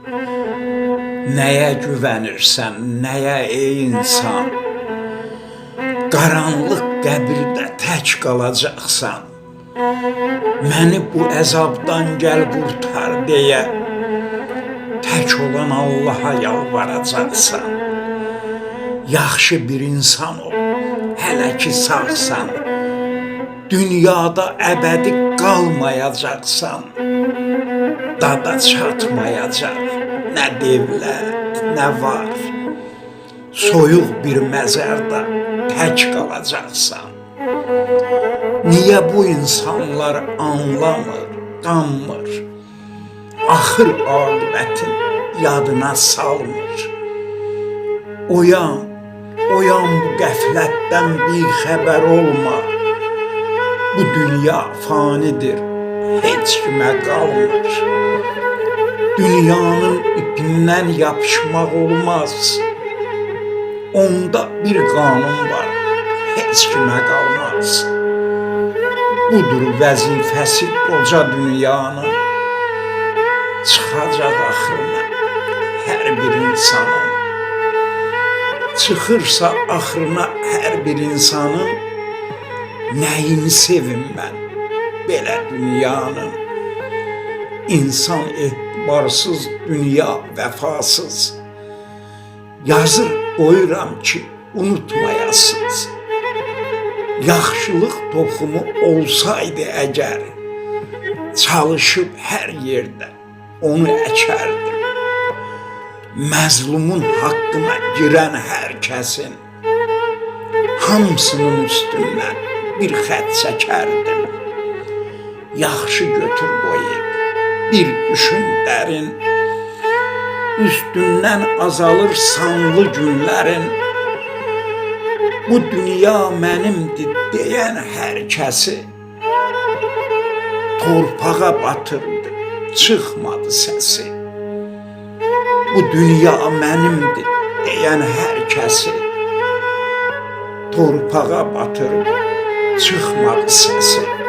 Nəyə güvənirsən, nəyə ey insan? Qaranlıq qəbirdə tək qalacaqsan. Məni bu əzabdan gəl qurtar deyə tək olan Allaha yalvaracaqsan. Yaxşı bir insan ol, hələ ki sağsan. Dünyada əbədi qalmayacaqsan. Dada çatmayacaq nə dövlət, nə var. Soyuq bir məzarda tək qalacaqsan. Niyə bu insanlar anlamır, qanmır? Axır aqibətin yadına salmır. Oyan, oyan bu qəflətdən bir xəbər olma. Bu dünya fanidir, heç kimə qalmır. Dünyanın ipindən yapışmaq olmaz. Onda bir qanun var, heç kimə qalmaz. Budur vəzifəsi qoca dünyanın. Çıxacaq axırına hər bir insanın. Çıxırsa axırına hər bir insanın. Nəyini sevim mən belə dünyanın? İnsan etibarsız, dünya vəfasız. Yazır qoyuram ki, unutmayasınız. Yaxşılıq toxumu olsaydı əgər, çalışıb hər yerdə onu əkərdim. Məzlumun haqqına girən hər kəsin hamısının üstündən bir xət çəkərdim. Yaxşı götür qoyub bir düşün dərin. Üstündən azalır sanlı günlərin. Bu dünya mənimdir deyən hər kəsi torpağa batırdı, çıxmadı səsi. Bu dünya mənimdir deyən hər kəsi torpağa batırdı, çıxmadı səsi.